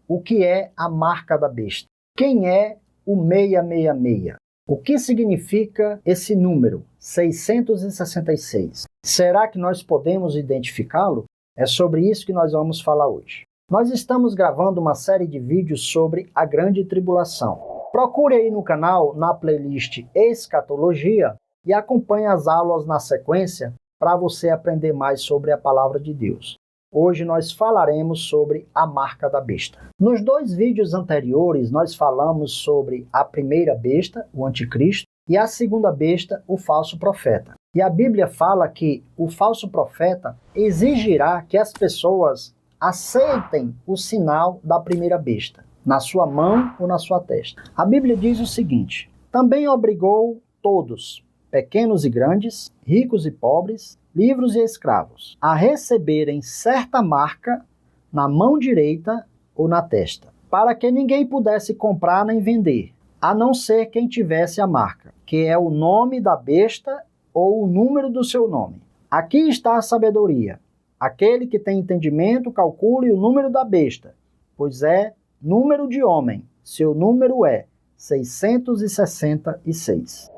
o que é a marca da besta. Quem é o 666? O que significa esse número, 666? Será que nós podemos identificá-lo? É sobre isso que nós vamos falar hoje. Nós estamos gravando uma série de vídeos sobre a Grande Tribulação. Procure aí no canal, na playlist Escatologia, e acompanhe as aulas na sequência para você aprender mais sobre a Palavra de Deus. Hoje nós falaremos sobre a marca da besta. Nos 2 vídeos anteriores, nós falamos sobre a primeira besta, o anticristo, e a segunda besta, o falso profeta. E a Bíblia fala que o falso profeta exigirá que as pessoas aceitem o sinal da primeira besta, na sua mão ou na sua testa. A Bíblia diz o seguinte: também obrigou todos, pequenos e grandes, ricos e pobres, livres e escravos, a receberem certa marca na mão direita ou na testa, para que ninguém pudesse comprar nem vender, a não ser quem tivesse a marca, que é o nome da besta ou o número do seu nome. Aqui está a sabedoria. Aquele que tem entendimento, calcule o número da besta, pois é número de homem. Seu número é 666.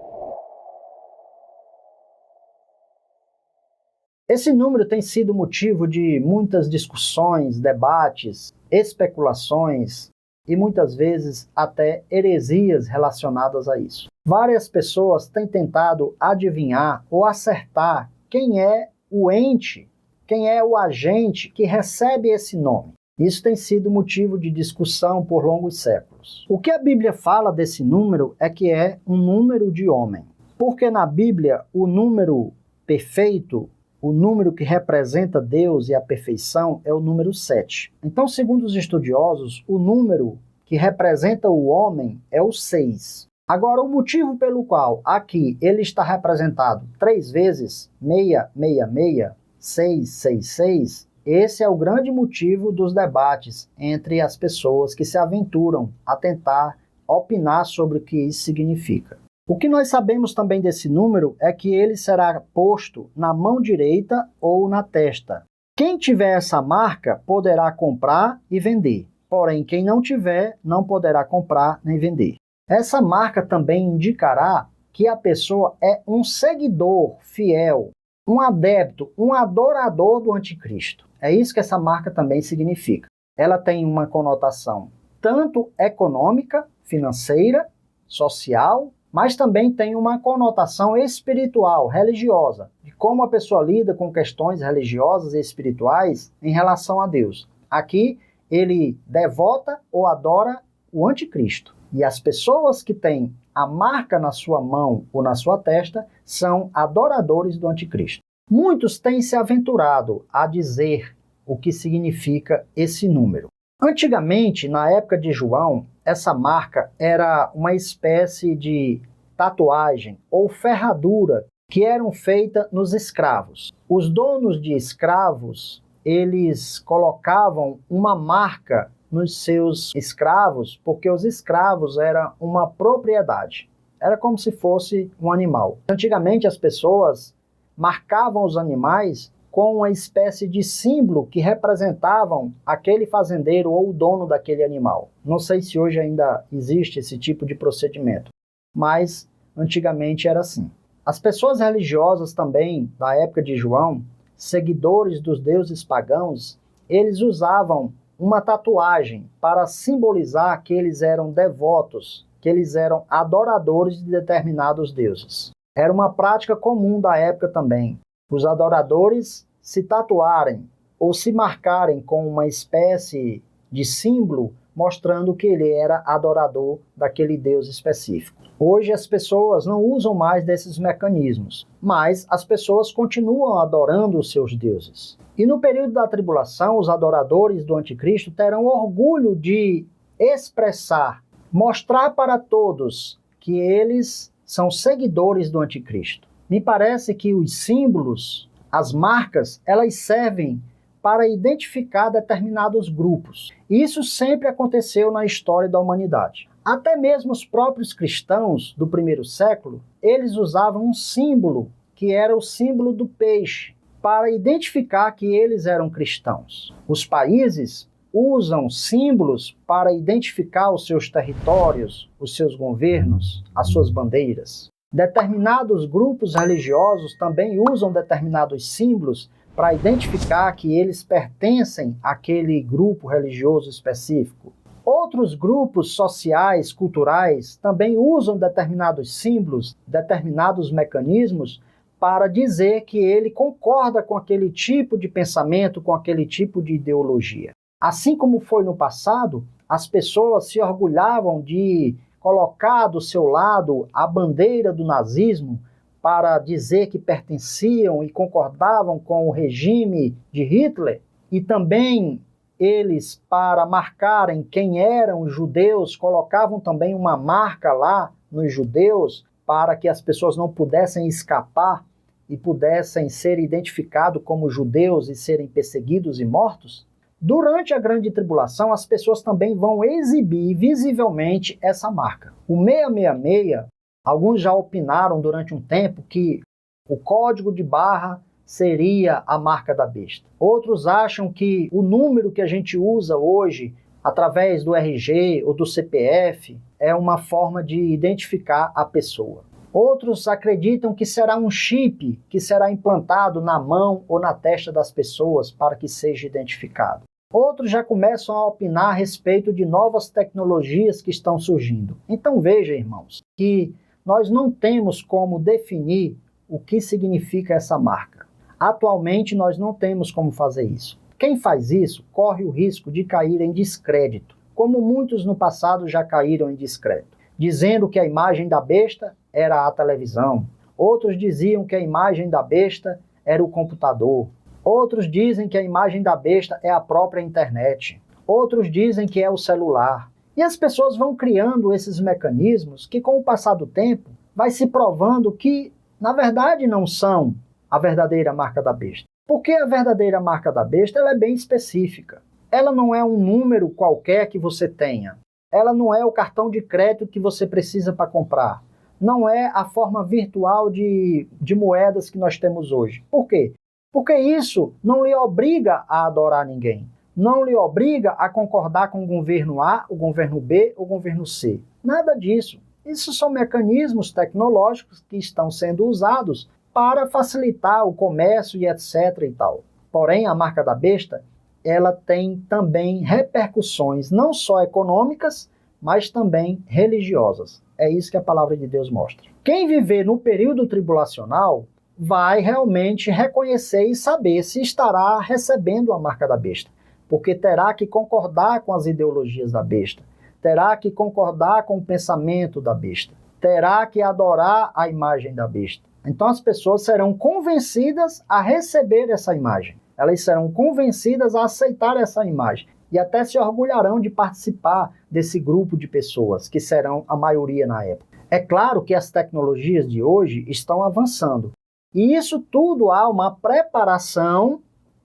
Esse número tem sido motivo de muitas discussões, debates, especulações e muitas vezes até heresias relacionadas a isso. Várias pessoas têm tentado adivinhar ou acertar quem é o ente, quem é o agente que recebe esse nome. Isso tem sido motivo de discussão por longos séculos. O que a Bíblia fala desse número é que é um número de homem. Porque na Bíblia o número perfeito, o número que representa Deus e a perfeição, é o número 7. Então, segundo os estudiosos, o número que representa o homem é o 6. Agora, o motivo pelo qual aqui ele está representado 3 vezes, 666, 666, esse é o grande motivo dos debates entre as pessoas que se aventuram a tentar opinar sobre o que isso significa. O que nós sabemos também desse número é que ele será posto na mão direita ou na testa. Quem tiver essa marca poderá comprar e vender, porém quem não tiver não poderá comprar nem vender. Essa marca também indicará que a pessoa é um seguidor fiel, um adepto, um adorador do anticristo. É isso que essa marca também significa. Ela tem uma conotação tanto econômica, financeira, social, mas também tem uma conotação espiritual, religiosa, de como a pessoa lida com questões religiosas e espirituais em relação a Deus. Aqui, ele devota ou adora o anticristo. E as pessoas que têm a marca na sua mão ou na sua testa são adoradores do anticristo. Muitos têm se aventurado a dizer o que significa esse número. Antigamente, na época de João, essa marca era uma espécie de tatuagem ou ferradura que eram feitas nos escravos. Os donos de escravos, eles colocavam uma marca nos seus escravos, porque os escravos eram uma propriedade. Era como se fosse um animal. Antigamente as pessoas marcavam os animais com uma espécie de símbolo que representavam aquele fazendeiro ou o dono daquele animal. Não sei se hoje ainda existe esse tipo de procedimento, mas antigamente era assim. As pessoas religiosas também, da época de João, seguidores dos deuses pagãos, eles usavam uma tatuagem para simbolizar que eles eram devotos, que eles eram adoradores de determinados deuses. Era uma prática comum da época também. Os adoradores se tatuarem ou se marcarem com uma espécie de símbolo mostrando que ele era adorador daquele deus específico. Hoje as pessoas não usam mais desses mecanismos, mas as pessoas continuam adorando os seus deuses. E no período da tribulação, os adoradores do anticristo terão orgulho de expressar, mostrar para todos que eles são seguidores do anticristo. Me parece que os símbolos, as marcas, elas servem para identificar determinados grupos. Isso sempre aconteceu na história da humanidade. Até mesmo os próprios cristãos do primeiro século, eles usavam um símbolo, que era o símbolo do peixe, para identificar que eles eram cristãos. Os países usam símbolos para identificar os seus territórios, os seus governos, as suas bandeiras. Determinados grupos religiosos também usam determinados símbolos para identificar que eles pertencem àquele grupo religioso específico. Outros grupos sociais, culturais, também usam determinados símbolos, determinados mecanismos para dizer que ele concorda com aquele tipo de pensamento, com aquele tipo de ideologia. Assim como foi no passado, as pessoas se orgulhavam de colocar do seu lado a bandeira do nazismo para dizer que pertenciam e concordavam com o regime de Hitler, e também eles, para marcarem quem eram os judeus, colocavam também uma marca lá nos judeus para que as pessoas não pudessem escapar e pudessem ser identificados como judeus e serem perseguidos e mortos. Durante a Grande Tribulação, as pessoas também vão exibir visivelmente essa marca. O 666, alguns já opinaram durante um tempo que o código de barra seria a marca da besta. Outros acham que o número que a gente usa hoje, através do RG ou do CPF, é uma forma de identificar a pessoa. Outros acreditam que será um chip que será implantado na mão ou na testa das pessoas para que seja identificado. Outros já começam a opinar a respeito de novas tecnologias que estão surgindo. Então veja, irmãos, que nós não temos como definir o que significa essa marca. Atualmente nós não temos como fazer isso. Quem faz isso corre o risco de cair em descrédito, como muitos no passado já caíram em descrédito, dizendo que a imagem da besta era a televisão. Outros diziam que a imagem da besta era o computador. Outros dizem que a imagem da besta é a própria internet. Outros dizem que é o celular. E as pessoas vão criando esses mecanismos que, com o passar do tempo, vai se provando que, na verdade, não são a verdadeira marca da besta. Porque a verdadeira marca da besta ela é bem específica. Ela não é um número qualquer que você tenha. Ela não é o cartão de crédito que você precisa para comprar. Não é a forma virtual de moedas que nós temos hoje. Por quê? Porque isso não lhe obriga a adorar ninguém. Não lhe obriga a concordar com o governo A, o governo B ou o governo C. Nada disso. Isso são mecanismos tecnológicos que estão sendo usados para facilitar o comércio e etc. e tal. Porém, a marca da besta, ela tem também repercussões não só econômicas, mas também religiosas. É isso que a palavra de Deus mostra. Quem viver no período tribulacional vai realmente reconhecer e saber se estará recebendo a marca da besta, porque terá que concordar com as ideologias da besta, terá que concordar com o pensamento da besta, terá que adorar a imagem da besta. Então as pessoas serão convencidas a receber essa imagem, elas serão convencidas a aceitar essa imagem e até se orgulharão de participar desse grupo de pessoas, que serão a maioria na época. É claro que as tecnologias de hoje estão avançando, e isso tudo há uma preparação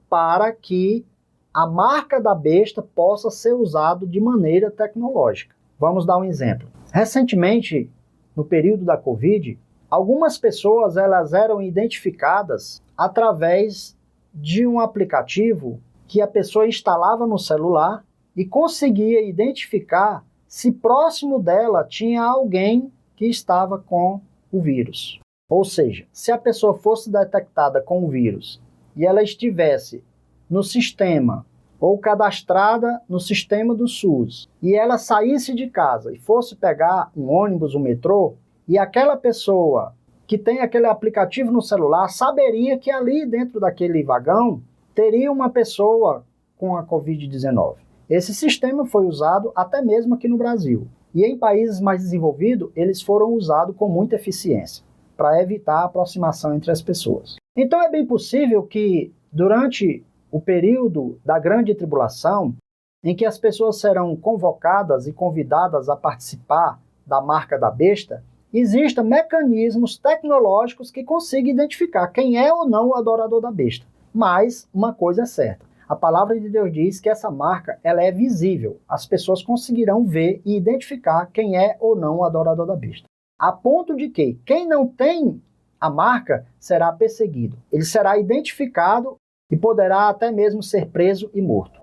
para que a marca da besta possa ser usada de maneira tecnológica. Vamos dar um exemplo. Recentemente, no período da Covid, algumas pessoas elas eram identificadas através de um aplicativo que a pessoa instalava no celular e conseguia identificar se próximo dela tinha alguém que estava com o vírus. Ou seja, se a pessoa fosse detectada com o vírus e ela estivesse no sistema ou cadastrada no sistema do SUS e ela saísse de casa e fosse pegar um ônibus, um metrô, e aquela pessoa que tem aquele aplicativo no celular saberia que ali dentro daquele vagão teria uma pessoa com a Covid-19. Esse sistema foi usado até mesmo aqui no Brasil. E em países mais desenvolvidos, eles foram usados com muita eficiência para evitar a aproximação entre as pessoas. Então é bem possível que durante o período da Grande Tribulação, em que as pessoas serão convocadas e convidadas a participar da marca da besta, existam mecanismos tecnológicos que consigam identificar quem é ou não o adorador da besta. Mas uma coisa é certa, a palavra de Deus diz que essa marca ela é visível. As pessoas conseguirão ver e identificar quem é ou não o adorador da besta. A ponto de que quem não tem a marca será perseguido. Ele será identificado e poderá até mesmo ser preso e morto.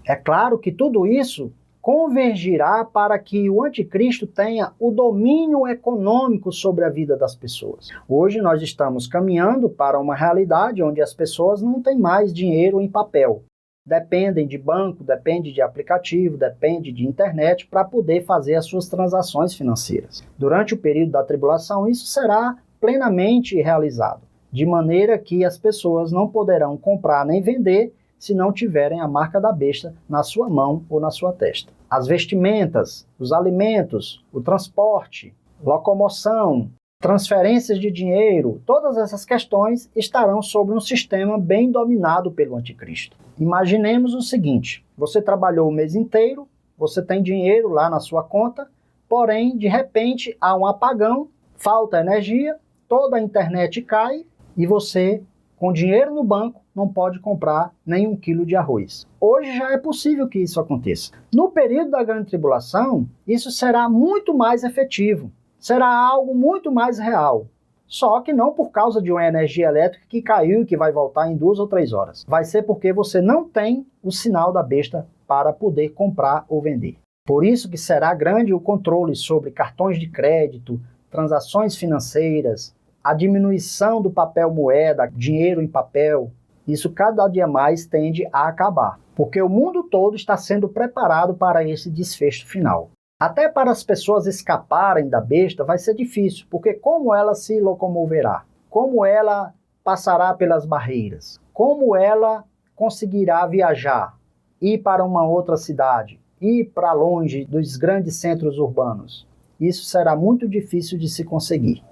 É claro que tudo isso convergirá para que o anticristo tenha o domínio econômico sobre a vida das pessoas. Hoje nós estamos caminhando para uma realidade onde as pessoas não têm mais dinheiro em papel. Dependem de banco, depende de aplicativo, depende de internet para poder fazer as suas transações financeiras. Durante o período da tribulação, isso será plenamente realizado, de maneira que as pessoas não poderão comprar nem vender se não tiverem a marca da besta na sua mão ou na sua testa. As vestimentas, os alimentos, o transporte, locomoção, transferências de dinheiro, todas essas questões estarão sobre um sistema bem dominado pelo anticristo. Imaginemos o seguinte: você trabalhou o mês inteiro, você tem dinheiro lá na sua conta, porém, de repente, há um apagão, falta energia, toda a internet cai e você, com dinheiro no banco, não pode comprar nem 1 quilo de arroz. Hoje já é possível que isso aconteça. No período da grande tribulação, isso será muito mais efetivo. Será algo muito mais real. Só que não por causa de uma energia elétrica que caiu e que vai voltar em 2 ou 3 horas. Vai ser porque você não tem o sinal da besta para poder comprar ou vender. Por isso que será grande o controle sobre cartões de crédito, transações financeiras, a diminuição do papel moeda, dinheiro em papel. Isso cada dia mais tende a acabar, porque o mundo todo está sendo preparado para esse desfecho final. Até para as pessoas escaparem da besta vai ser difícil, porque como ela se locomoverá? Como ela passará pelas barreiras? Como ela conseguirá viajar? Ir para uma outra cidade? Ir para longe dos grandes centros urbanos? Isso será muito difícil de se conseguir.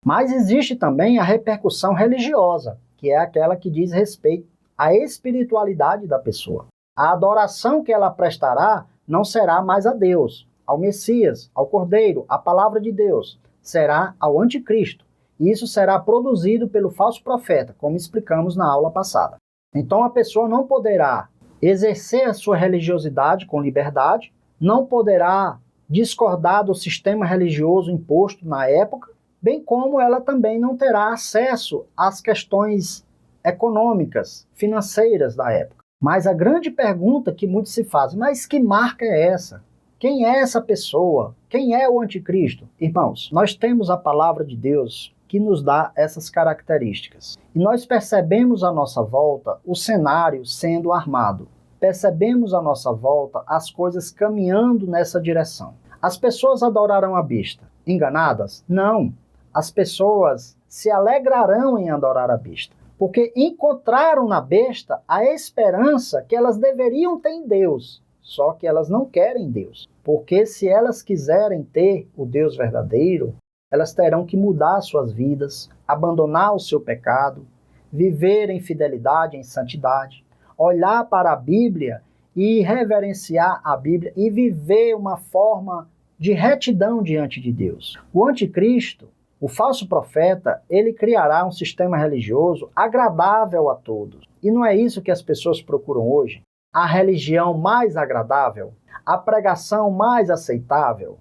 Mas existe também a repercussão religiosa, que é aquela que diz respeito à espiritualidade da pessoa. A adoração que ela prestará não será mais a Deus, ao Messias, ao Cordeiro, à palavra de Deus. Será ao anticristo. E isso será produzido pelo falso profeta, como explicamos na aula passada. Então a pessoa não poderá exercer a sua religiosidade com liberdade, não poderá discordar do sistema religioso imposto na época, bem como ela também não terá acesso às questões econômicas, financeiras da época. Mas a grande pergunta que muitos se fazem, mas que marca é essa? Quem é essa pessoa? Quem é o anticristo? Irmãos, nós temos a palavra de Deus que nos dá essas características. E nós percebemos à nossa volta o cenário sendo armado. Percebemos à nossa volta as coisas caminhando nessa direção. As pessoas adorarão a besta. Enganadas? Não. As pessoas se alegrarão em adorar a besta, porque encontraram na besta a esperança que elas deveriam ter em Deus, só que elas não querem Deus, porque se elas quiserem ter o Deus verdadeiro, elas terão que mudar suas vidas, abandonar o seu pecado, viver em fidelidade, em santidade, olhar para a Bíblia e reverenciar a Bíblia e viver uma forma de retidão diante de Deus. O anticristo, o falso profeta, ele criará um sistema religioso agradável a todos. E não é isso que as pessoas procuram hoje? A religião mais agradável? A pregação mais aceitável?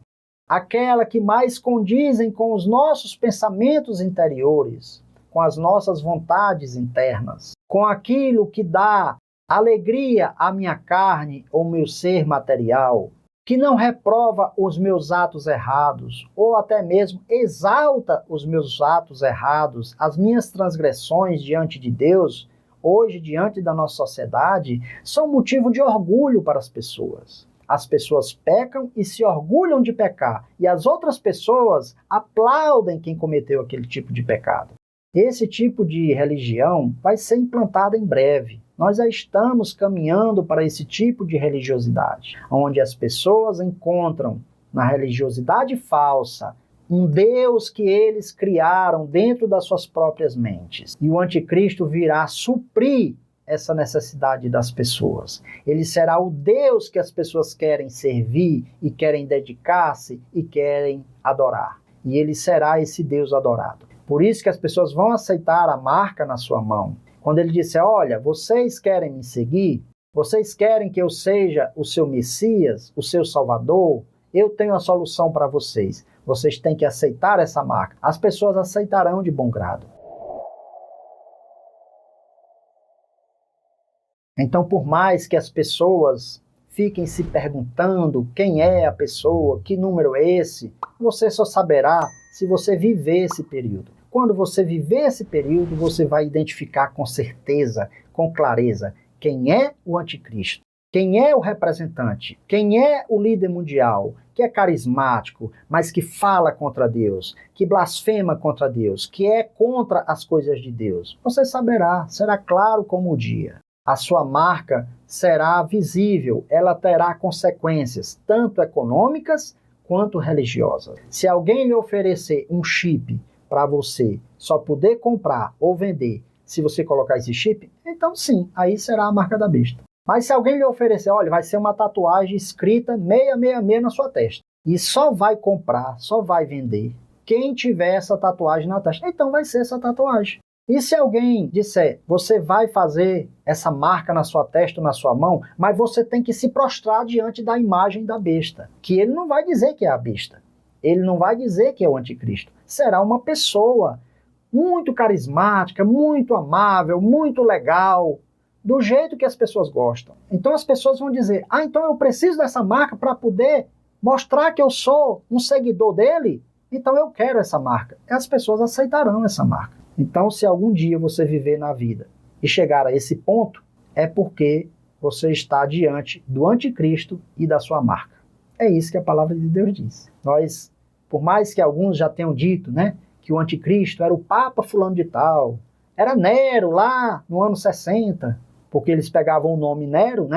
Aquela que mais condizem com os nossos pensamentos interiores, com as nossas vontades internas, com aquilo que dá alegria à minha carne ou meu ser material, que não reprova os meus atos errados, ou até mesmo exalta os meus atos errados, as minhas transgressões diante de Deus, hoje diante da nossa sociedade, são motivo de orgulho para as pessoas. As pessoas pecam e se orgulham de pecar, e as outras pessoas aplaudem quem cometeu aquele tipo de pecado. Esse tipo de religião vai ser implantada em breve. Nós já estamos caminhando para esse tipo de religiosidade, onde as pessoas encontram na religiosidade falsa um Deus que eles criaram dentro das suas próprias mentes. E o anticristo virá suprir essa necessidade das pessoas. Ele será o Deus que as pessoas querem servir e querem dedicar-se e querem adorar. E ele será esse Deus adorado. Por isso que as pessoas vão aceitar a marca na sua mão. Quando ele disser, olha, vocês querem me seguir? Vocês querem que eu seja o seu Messias, o seu Salvador? Eu tenho a solução para vocês. Vocês têm que aceitar essa marca. As pessoas aceitarão de bom grado. Então, por mais que as pessoas fiquem se perguntando quem é a pessoa, que número é esse, você só saberá se você viver esse período. Quando você viver esse período, você vai identificar com certeza, com clareza, quem é o anticristo, quem é o representante, quem é o líder mundial, que é carismático, mas que fala contra Deus, que blasfema contra Deus, que é contra as coisas de Deus. Você saberá, será claro como o dia. A sua marca será visível, ela terá consequências, tanto econômicas quanto religiosas. Se alguém lhe oferecer um chip para você só poder comprar ou vender se você colocar esse chip, então sim, aí será a marca da besta. Mas se alguém lhe oferecer, olha, vai ser uma tatuagem escrita 666 na sua testa, e só vai comprar, só vai vender quem tiver essa tatuagem na testa, então vai ser essa tatuagem. E se alguém disser, você vai fazer essa marca na sua testa ou na sua mão, mas você tem que se prostrar diante da imagem da besta, que ele não vai dizer que é a besta, ele não vai dizer que é o anticristo, será uma pessoa muito carismática, muito amável, muito legal, do jeito que as pessoas gostam. Então as pessoas vão dizer, então eu preciso dessa marca para poder mostrar que eu sou um seguidor dele, então eu quero essa marca. E as pessoas aceitarão essa marca. Então, se algum dia você viver na vida e chegar a esse ponto, é porque você está diante do anticristo e da sua marca. É isso que a palavra de Deus diz. Nós, por mais que alguns já tenham dito, que o anticristo era o Papa fulano de tal, era Nero lá no ano 60, porque eles pegavam o nome Nero,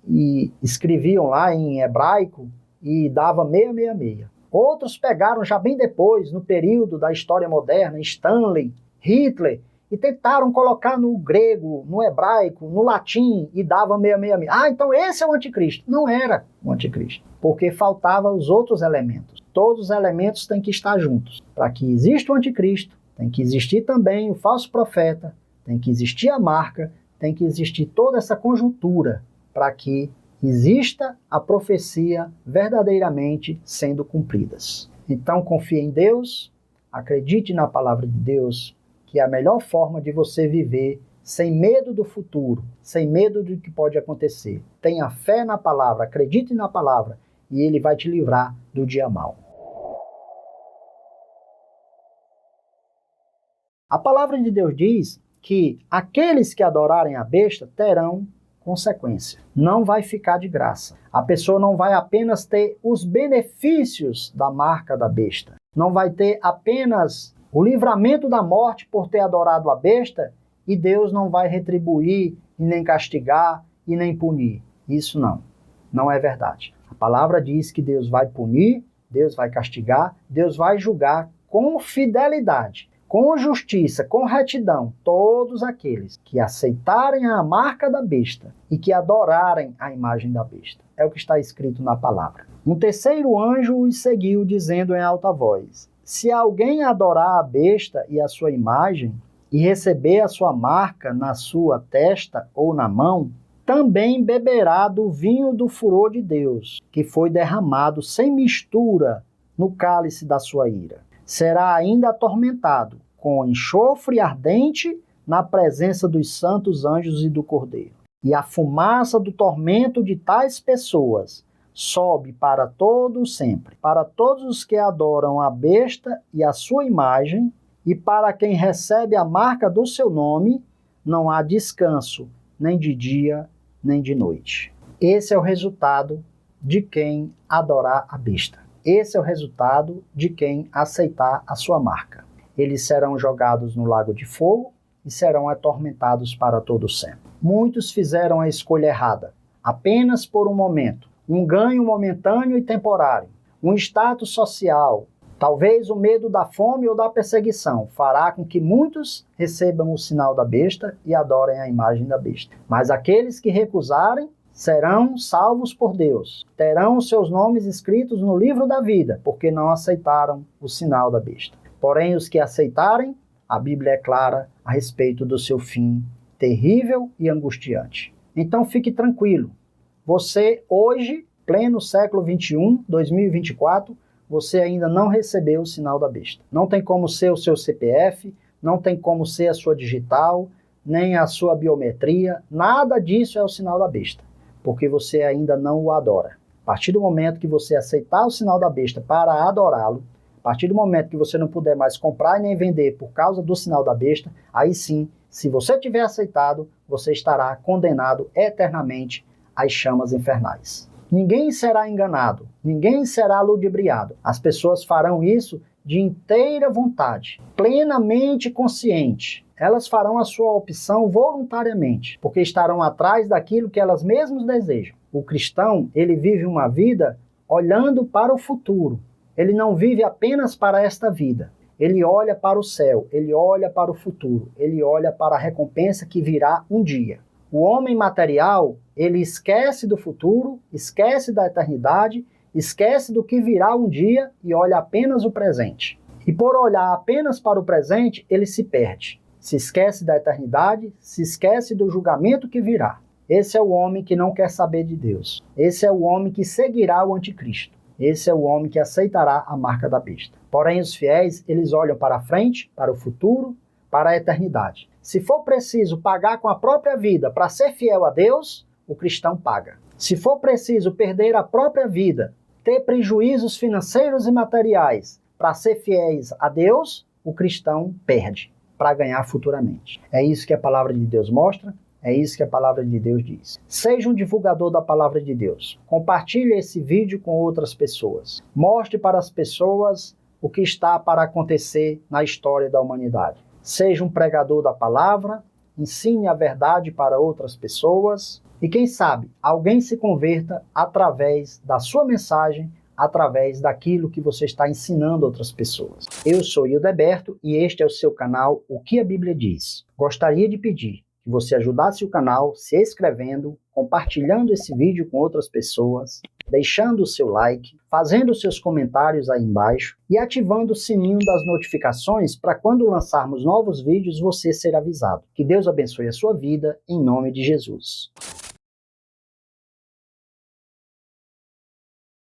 e escreviam lá em hebraico e dava 666. Outros pegaram já bem depois, no período da história moderna, Stanley, Hitler, e tentaram colocar no grego, no hebraico, no latim, e dava 666. Então esse é o anticristo. Não era o anticristo, porque faltavam os outros elementos. Todos os elementos têm que estar juntos. Para que exista o anticristo, tem que existir também o falso profeta, tem que existir a marca, tem que existir toda essa conjuntura para que exista a profecia verdadeiramente sendo cumpridas. Então confie em Deus, acredite na palavra de Deus, que é a melhor forma de você viver sem medo do futuro, sem medo do que pode acontecer. Tenha fé na palavra, acredite na palavra, e ele vai te livrar do dia mau. A palavra de Deus diz que aqueles que adorarem a besta terão consequência. Não vai ficar de graça. A pessoa não vai apenas ter os benefícios da marca da besta. Não vai ter apenas o livramento da morte por ter adorado a besta, e Deus não vai retribuir, e nem castigar, e nem punir. Isso não é verdade. A palavra diz que Deus vai punir, Deus vai castigar, Deus vai julgar com fidelidade, com justiça, com retidão, todos aqueles que aceitarem a marca da besta e que adorarem a imagem da besta. É o que está escrito na palavra. Um terceiro anjo os seguiu, dizendo em alta voz: se alguém adorar a besta e a sua imagem, e receber a sua marca na sua testa ou na mão, também beberá do vinho do furor de Deus, que foi derramado sem mistura no cálice da sua ira. Será ainda atormentado com enxofre ardente na presença dos santos anjos e do Cordeiro. E a fumaça do tormento de tais pessoas sobe para todo sempre, para todos os que adoram a besta e a sua imagem, e para quem recebe a marca do seu nome, não há descanso, nem de dia, nem de noite. Esse é o resultado de quem adorar a besta. Esse é o resultado de quem aceitar a sua marca. Eles serão jogados no lago de fogo e serão atormentados para todo sempre. Muitos fizeram a escolha errada, apenas por um momento. Um ganho momentâneo e temporário, um status social, talvez o medo da fome ou da perseguição, fará com que muitos recebam o sinal da besta e adorem a imagem da besta. Mas aqueles que recusarem serão salvos por Deus, terão os seus nomes escritos no livro da vida, porque não aceitaram o sinal da besta. Porém, os que aceitarem, a Bíblia é clara a respeito do seu fim terrível e angustiante. Então fique tranquilo. Você hoje, pleno século 21, 2024, você ainda não recebeu o sinal da besta. Não tem como ser o seu CPF, não tem como ser a sua digital, nem a sua biometria, nada disso é o sinal da besta, porque você ainda não o adora. A partir do momento que você aceitar o sinal da besta para adorá-lo, a partir do momento que você não puder mais comprar e nem vender por causa do sinal da besta, aí sim, se você tiver aceitado, você estará condenado eternamente às chamas infernais. Ninguém será enganado, ninguém será ludibriado. As pessoas farão isso de inteira vontade, plenamente consciente. Elas farão a sua opção voluntariamente, porque estarão atrás daquilo que elas mesmas desejam. O cristão, ele vive uma vida olhando para o futuro. Ele não vive apenas para esta vida. Ele olha para o céu, ele olha para o futuro, ele olha para a recompensa que virá um dia. O homem material, ele esquece do futuro, esquece da eternidade, esquece do que virá um dia e olha apenas o presente. E por olhar apenas para o presente, ele se perde. Se esquece da eternidade, se esquece do julgamento que virá. Esse é o homem que não quer saber de Deus. Esse é o homem que seguirá o anticristo. Esse é o homem que aceitará a marca da besta. Porém, os fiéis, eles olham para a frente, para o futuro, para a eternidade. Se for preciso pagar com a própria vida para ser fiel a Deus, o cristão paga. Se for preciso perder a própria vida, ter prejuízos financeiros e materiais para ser fiéis a Deus, o cristão perde para ganhar futuramente. É isso que a palavra de Deus mostra, é isso que a palavra de Deus diz. Seja um divulgador da palavra de Deus. Compartilhe esse vídeo com outras pessoas. Mostre para as pessoas o que está para acontecer na história da humanidade. Seja um pregador da palavra, ensine a verdade para outras pessoas e quem sabe alguém se converta através da sua mensagem, através daquilo que você está ensinando outras pessoas. Eu sou Hildeberto e este é o seu canal O que a Bíblia Diz. Gostaria de pedir que você ajudasse o canal se inscrevendo, compartilhando esse vídeo com outras pessoas, deixando o seu like, fazendo os seus comentários aí embaixo e ativando o sininho das notificações para quando lançarmos novos vídeos você ser avisado. Que Deus abençoe a sua vida, em nome de Jesus.